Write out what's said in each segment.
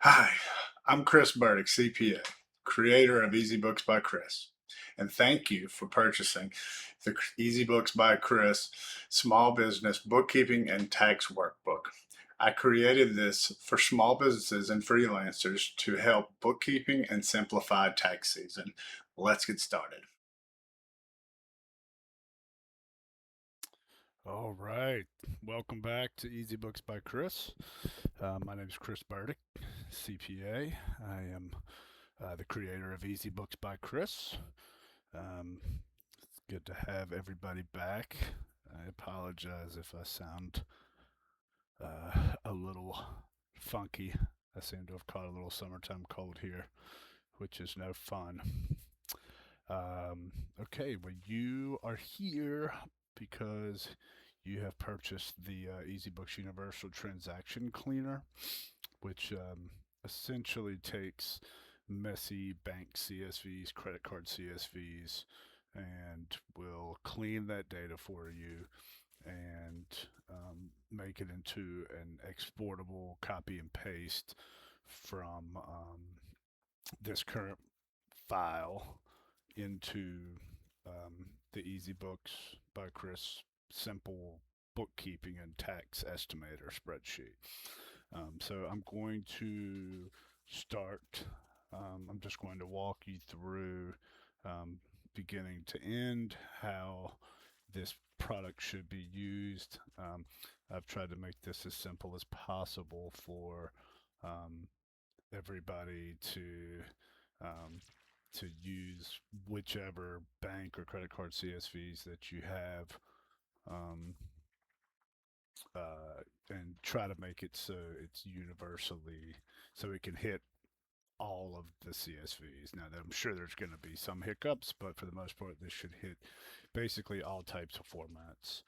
Hi, I'm Chris Burdick, CPA, creator of EasyBooks by Chris. And thank you for purchasing the EasyBooks by Chris Small Business Bookkeeping and Tax Workbook. I created this for small businesses and freelancers to help bookkeeping and simplify tax season. Let's get started. All right. Welcome back to Easy Books by Chris. My name is Chris Burdick, CPA. I am the creator of Easy Books by Chris. It's good to have everybody back. I apologize if I sound a little funky. I seem to have caught a little summertime cold here, which is no fun. Okay, well, you are here because you have purchased the EasyBooks Universal Transaction Cleaner, which essentially takes messy bank CSVs, credit card CSVs, and will clean that data for you and make it into an exportable copy and paste from this current file into the Easy Books by Chris simple bookkeeping and tax estimator spreadsheet. So I'm going to start. I'm just going to walk you through um, beginning to end how this product should be used. I've tried to make this as simple as possible for um, everybody um, to use whichever bank or credit card CSVs that you have, um, and try to make it so it's universally so it can hit all of the CSVs. Now, I'm sure there's going to be some hiccups, but for the most part, this should hit basically all types of formats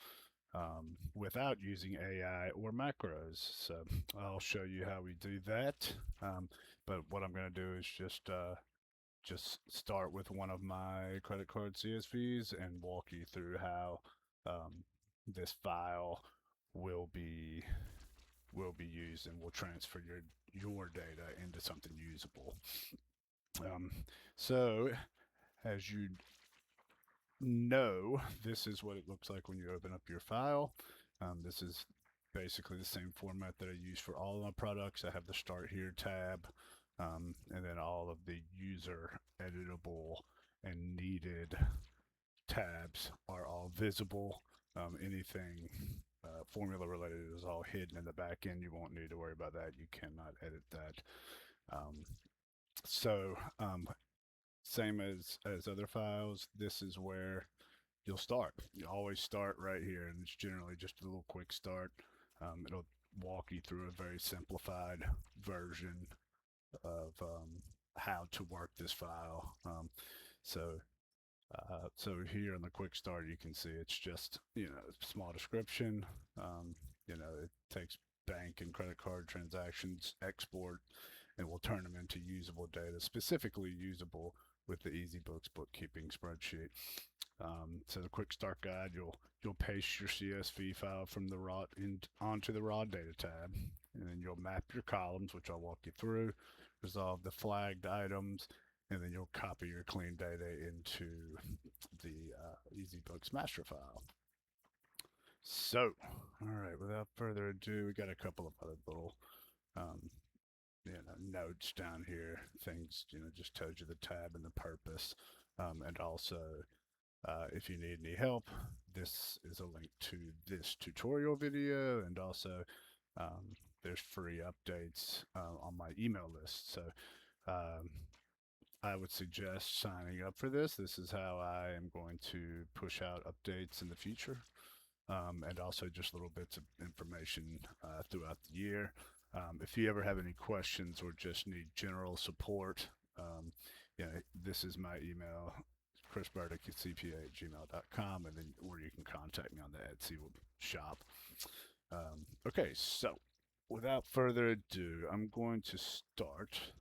without using AI or macros. So I'll show you how we do that. But what I'm going to do is just start with one of my credit card CSVs and walk you through how um, this file will be will be used and will transfer your data into something usable. Um, so as you know, this is what it looks like when you open up your file. This is basically the same format that I use for all of my products. I have the Start Here tab, and then all of the user editable and needed tabs are all visible. Anything formula related is all hidden in the back end. You won't need to worry about that. You cannot edit that. Um, so same as other files, this is where you'll start. You always start right here, and it's generally just a little quick start. It'll walk you through a very simplified version of how to work this file. So here in the quick start, you can see it's just small description. It takes bank and credit card transactions, export, and we'll turn them into usable data, specifically usable with the EasyBooks bookkeeping spreadsheet. So the quick start guide, you'll paste your CSV file from the raw onto the raw data tab, and then you'll map your columns, which I'll walk you through, resolve the flagged items, and then you'll copy your clean data into the EasyBooks master file. So, all right, without further ado, we got a couple of other little um, notes down here, things, just told you the tab and the purpose. And also, if you need any help, this is a link to this tutorial video, and also there's free updates on my email list. So um, I would suggest signing up for this. This is how I am going to push out updates in the future, and also just little bits of information throughout the year. If you ever have any questions or just need general support, this is my email, chrisburdickcpa@gmail.com, and then or you can contact me on the Etsy shop. Okay, so without further ado, I'm going to start.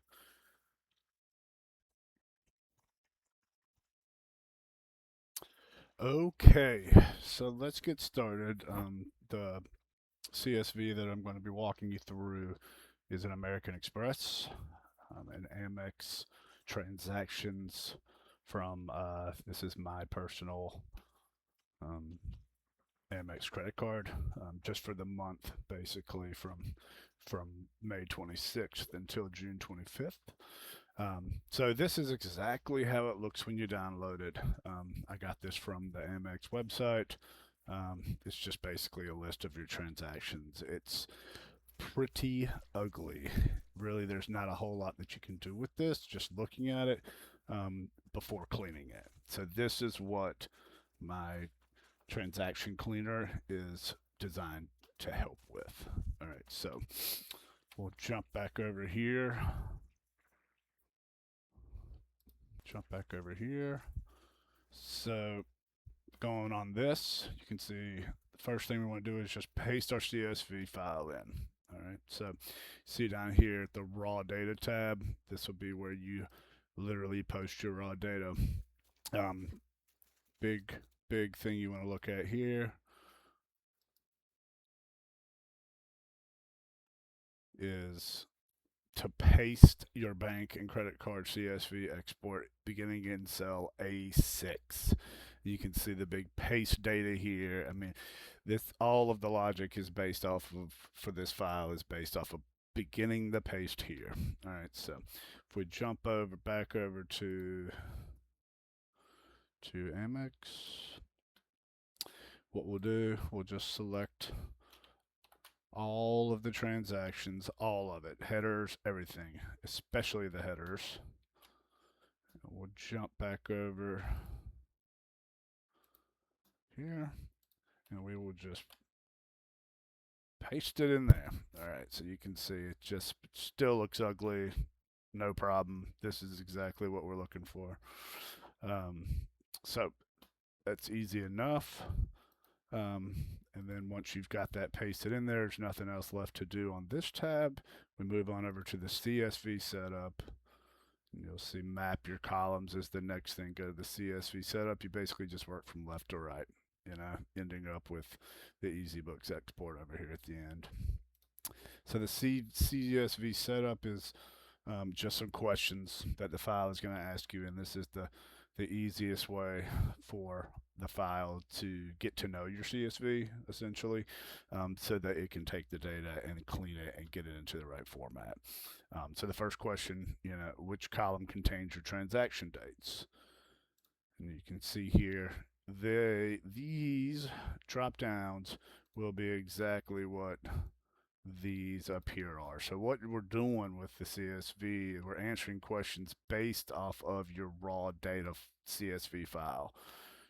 Okay, so let's get started. The CSV that I'm going to be walking you through is an American Express and Amex transactions from this is my personal um, Amex credit card just for the month, basically from May 26th until June 25th. So this is exactly how it looks when you download it. I got this from the Amex website. It's just basically a list of your transactions. It's pretty ugly. Really, there's not a whole lot that you can do with this, just looking at it before cleaning it. So this is what my transaction cleaner is designed to help with. All right, so we'll jump back over here. So going on this, you can see the first thing we want to do is just paste our CSV file in. All right, so see down here at the raw data tab, this will be where you literally post your raw data. Big thing you want to look at here is to paste your bank and credit card CSV export beginning in cell A6. You can see the big paste data here. I mean, this all of the logic is based off of for this file is based off of beginning the paste here. All right, so if we jump over back over to Amex, what we'll do, we'll just select all of the transactions, all of it, headers, everything, especially the headers. We'll jump back over here and we will just paste it in there. All right, so you can see it just still looks ugly. No problem. This is exactly what we're looking for. So that's easy enough. And then once you've got that pasted in there, there's nothing else left to do on this tab. We move on over to the CSV setup. And you'll see map your columns is the next thing. Go to the CSV setup. You basically just work from left to right, ending up with the EasyBooks export over here at the end. So the CSV setup is just some questions that the file is going to ask you, and this is the easiest way for the file to get to know your CSV, essentially, so that it can take the data and clean it and get it into the right format. So the first question, which column contains your transaction dates? And you can see here, these drop downs will be exactly what these up here are. So what we're doing with the CSV, we're answering questions based off of your raw data CSV file.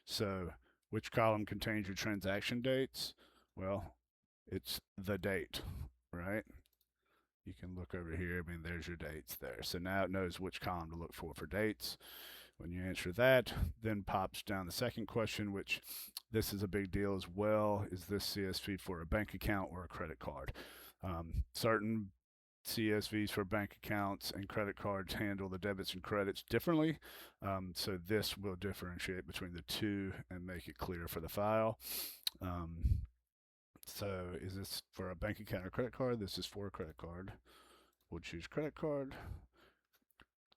So which column contains your transaction dates? Well, it's the date, right? You can look over here. I mean, there's your dates there. So now it knows which column to look for dates. When you answer that, then pops down the second question, which this is a big deal as well. Is this CSV for a bank account or a credit card? Certain CSVs for bank accounts and credit cards handle the debits and credits differently. So this will differentiate between the two and make it clear for the file. So is this for a bank account or credit card? This is for a credit card. We'll choose credit card.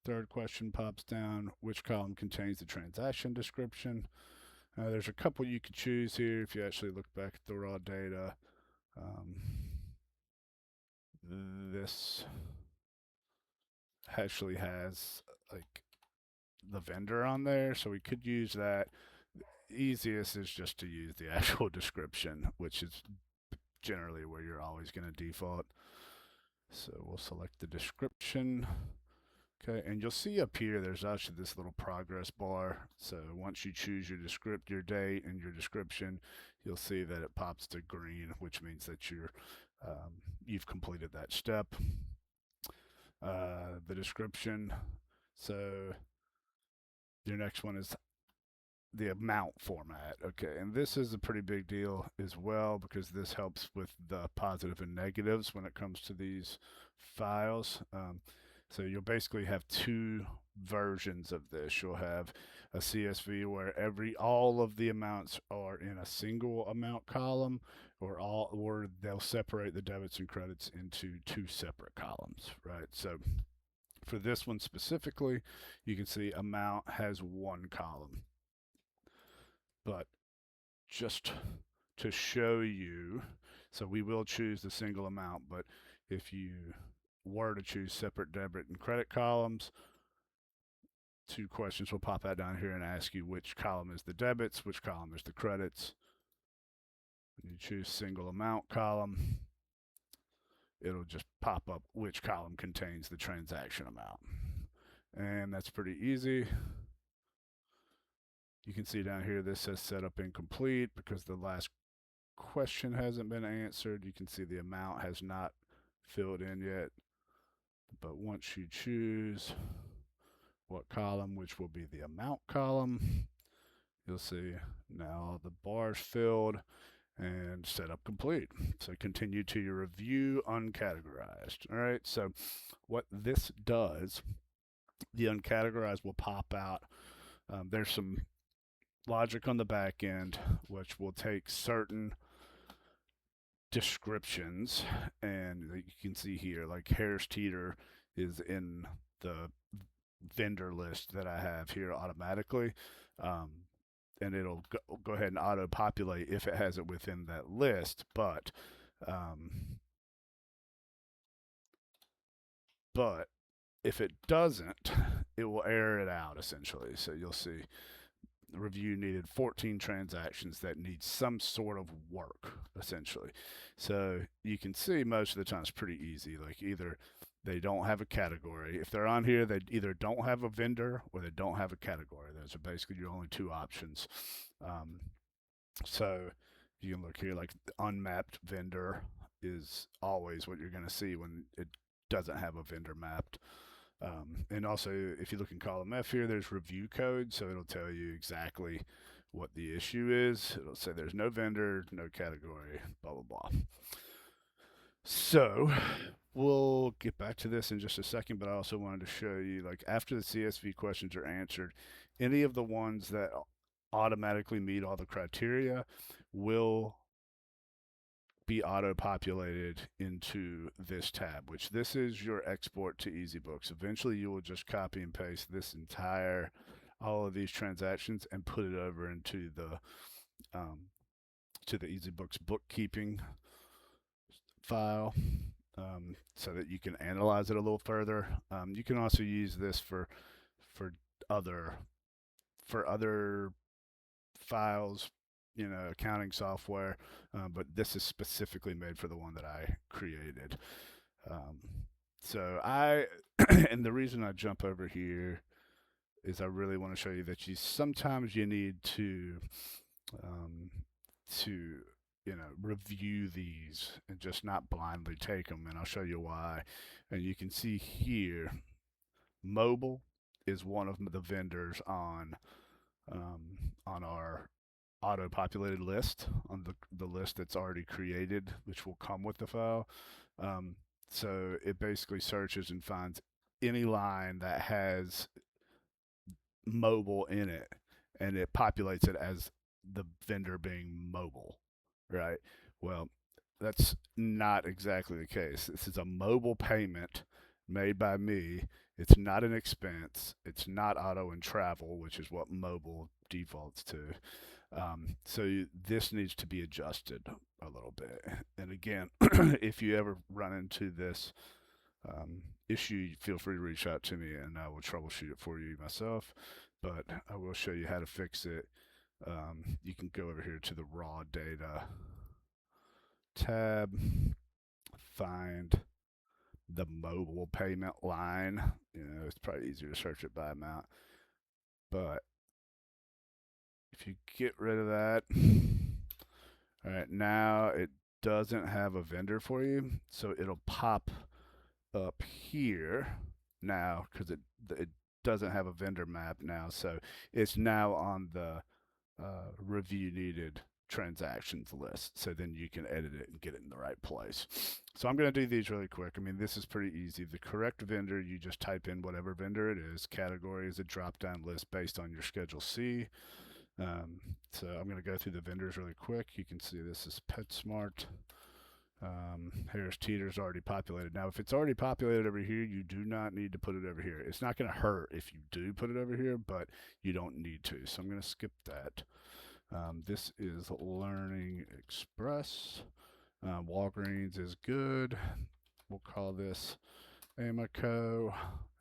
Third question pops down. Which column contains the transaction description? There's a couple you could choose here if you actually look back at the raw data. This actually has like the vendor on there, so we could use that. The easiest is just to use the actual description, which is generally where you're always going to default. So we'll select the description. Okay, and you'll see up here there's actually this little progress bar. So once you choose your date and your description, you'll see that it pops to green, which means that you've completed that step. The description. So your next one is the amount format. Okay, and this is a pretty big deal as well because this helps with the positive and negatives when it comes to these files. So you'll basically have two versions of this. You'll have a CSV where all of the amounts are in a single amount column, or they'll separate the debits and credits into two separate columns, right? So for this one specifically, you can see amount has one column, but just to show you, so we will choose the single amount, but if you were to choose separate debit and credit columns, two questions will pop out down here and ask you which column is the debits, which column is the credits. When you choose single amount column, it'll just pop up which column contains the transaction amount. And that's pretty easy. You can see down here this says setup incomplete because the last question hasn't been answered. You can see the amount has not filled in yet. But once you choose what column, which will be the amount column, you'll see now the bar's filled and setup complete. So continue to your review uncategorized. All right, so what this does, the uncategorized will pop out. There's some logic on the back end which will take certain descriptions, and you can see here like Harris Teeter is in the vendor list that I have here automatically, and it'll go ahead and auto populate if it has it within that list, but if it doesn't, it will error it out essentially. So you'll see the review needed 14 transactions that need some sort of work essentially. So you can see most of the time it's pretty easy. Like either they don't have a category. If they're on here, they either don't have a vendor or they don't have a category. Those are basically your only two options. So you can look here, like unmapped vendor is always what you're going to see when it doesn't have a vendor mapped. And also, if you look in column F here, there's review code, so it'll tell you exactly what the issue is. It'll say there's no vendor, no category, blah, blah, blah. So we'll get back to this in just a second, but I also wanted to show you, like after the CSV questions are answered, any of the ones that automatically meet all the criteria will be auto-populated into this tab, which this is your export to EasyBooks. Eventually you will just copy and paste this entire, all of these transactions and put it over into the to the EasyBooks bookkeeping file, so that you can analyze it a little further. You can also use this for other files, you know, accounting software, but this is specifically made for the one that I created. So and the reason I jump over here is I really want to show you that sometimes you need to review these and just not blindly take them, and I'll show you why. And you can see here, mobile is one of the vendors on our auto-populated list, on the list that's already created, which will come with the file. So it basically searches and finds any line that has mobile in it, and it populates it as the vendor being mobile, right? Well, that's not exactly the case. This is a mobile payment made by me. It's not an expense. It's not auto and travel, which is what mobile defaults to. So this needs to be adjusted a little bit. And again, if you ever run into this issue, feel free to reach out to me and I will troubleshoot it for you myself. But I will show you how to fix it. You can go over here to the raw data tab, find the mobile payment line. It's probably easier to search it by amount. But if you get rid of that, all right, now it doesn't have a vendor for you, so it'll pop up here now because it doesn't have a vendor map now, so it's now on the review needed transactions list, so then you can edit it and get it in the right place. So I'm going to do these really quick. I mean, this is pretty easy. The correct vendor, you just type in whatever vendor it is. Category is a drop down list based on your Schedule C. So I'm going to go through the vendors really quick. You can see this is PetSmart. Harris Teeter's already populated. Now, if it's already populated over here, you do not need to put it over here. It's not going to hurt if you do put it over here, but you don't need to. So I'm going to skip that. This is Learning Express. Walgreens is good. We'll call this Amico,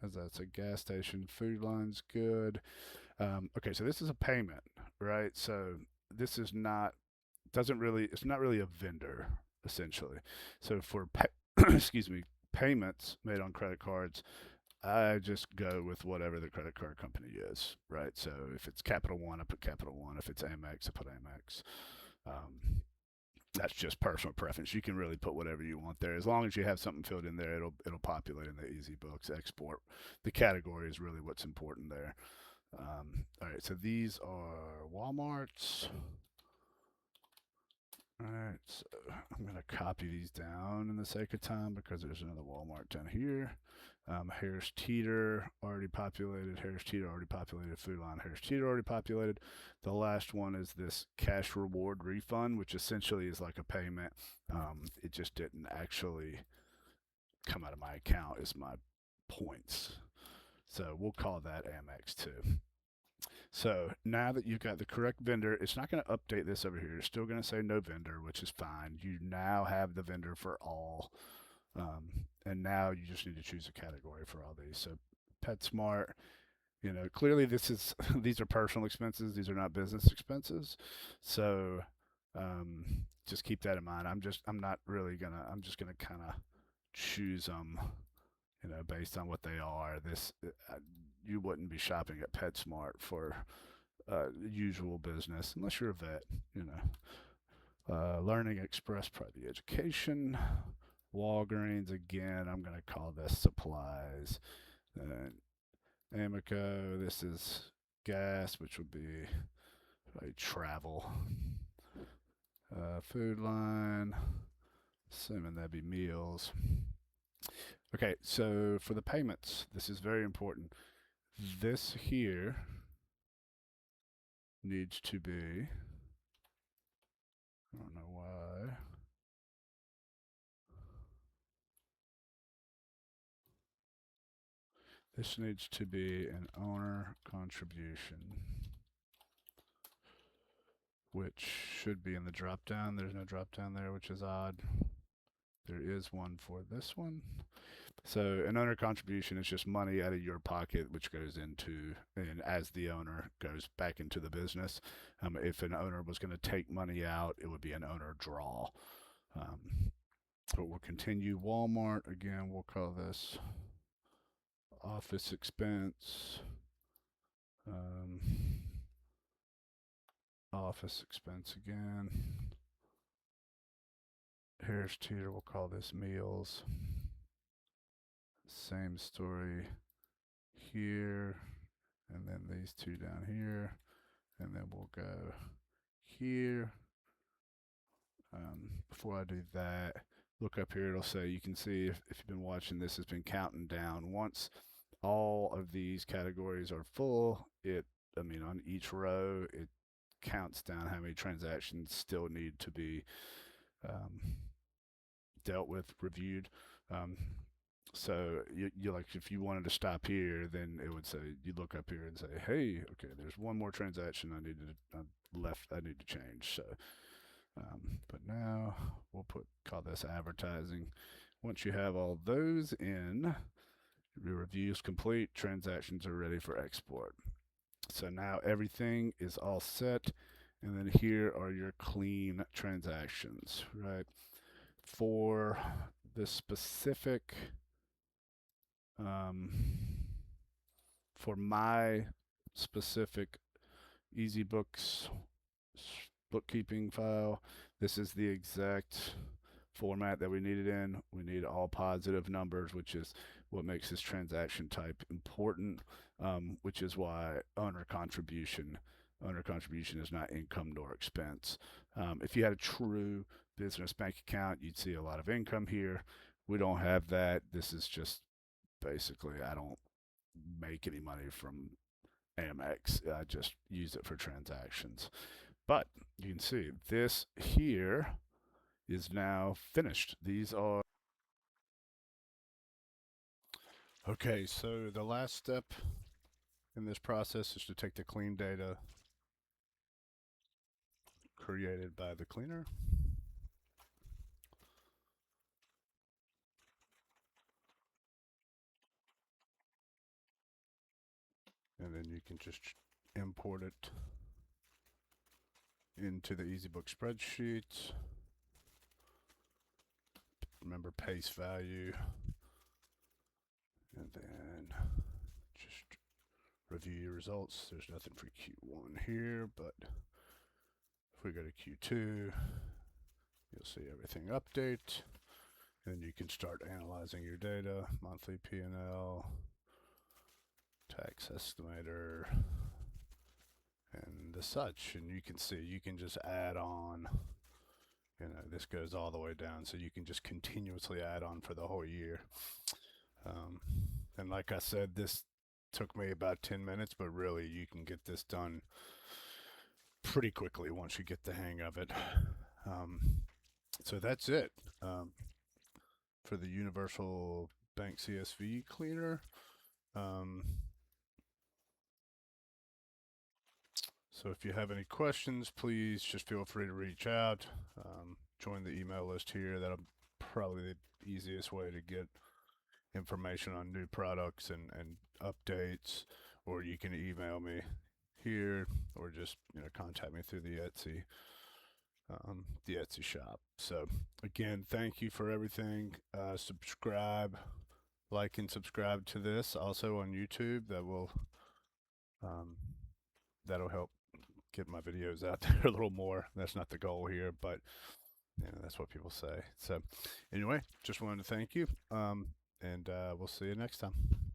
as that's a gas station. Food Line's good. Okay, so this is a payment, right? So this is not, it's not really a vendor, essentially. So for, excuse me, payments made on credit cards, I just go with whatever the credit card company is, right? So if it's Capital One, I put Capital One. If it's Amex, I put Amex. That's just personal preference. You can really put whatever you want there, as long as you have something filled in there. It'll populate in the EasyBooks export. The category is really what's important there. All right, so these are Walmart's. All right, so I'm going to copy these down in the sake of time because there's another Walmart down here. Harris Teeter already populated. Harris Teeter already populated. Food Line. Harris Teeter already populated. The last one is this cash reward refund, which essentially is like a payment. It just didn't actually come out of my account as my points. So we'll call that Amex too. So now that you've got the correct vendor, it's not going to update this over here. It's still going to say no vendor, which is fine. You now have the vendor for all. And now you just need to choose a category for all these. So PetSmart, clearly these are personal expenses. These are not business expenses. So just keep that in mind. I'm just going to kind of choose them, based on what they are. You wouldn't be shopping at PetSmart for usual business unless you're a vet, Learning Express, probably education. Walgreens, again, I'm going to call this supplies. Amico, this is gas, which would be probably travel. Food Line, assuming that'd be meals. Okay, so for the payments, this is very important. This here needs to be, I don't know why. This needs to be an owner contribution, which should be in the drop down. There's no drop down there, which is odd. There is one for this one. So an owner contribution is just money out of your pocket, which goes into, and as the owner goes back into the business. If an owner was going to take money out, it would be an owner draw. But we'll continue. Walmart, again, we'll call this office expense. Office expense again. Harris Teeter, we'll call this meals. Same story here, and then these two down here, and then we'll go here. Before I do that, look up here. It'll say, you can see if you've been watching, this has been counting down. Once all of these categories are full, on each row, it counts down how many transactions still need to be dealt with, reviewed. So you like, if you wanted to stop here, then it would say, you look up here and say, hey, okay, there's one more transaction I need to change. So, but now we'll call this advertising. Once you have all those in, your review is complete, transactions are ready for export. So now everything is all set, and then here are your clean transactions, right? For the specific, for my specific EasyBooks bookkeeping file, this is the exact format that we need it in. We need all positive numbers, which is what makes this transaction type important, which is why owner contribution Owner contribution is not income nor expense. If you had a true business bank account, you'd see a lot of income here. We don't have that. This is just basically, I don't make any money from Amex. I just use it for transactions. But you can see this here is now finished. These are okay. So the last step in this process is to take the clean data created by the cleaner, and then you can just import it into the EasyBooks spreadsheet. Remember paste value, and then just review your results. There's nothing for Q1 here, but if we go to Q2, you'll see everything update. And you can start analyzing your data, monthly P&L, tax estimator, and the such. And you can see, you can just add on, this goes all the way down, so you can just continuously add on for the whole year. And like I said, this took me about 10 minutes, but really you can get this done pretty quickly once you get the hang of it. So that's it for the Universal Bank CSV Cleaner. So if you have any questions, please just feel free to reach out. Join the email list here. That'll probably the easiest way to get information on new products and updates, or you can email me here, or just contact me through the Etsy shop. So again, thank you for everything. Subscribe, like, and subscribe to this also on YouTube. That'll help get my videos out there a little more. That's not the goal here, but that's what people say. So anyway, just wanted to thank you, and we'll see you next time.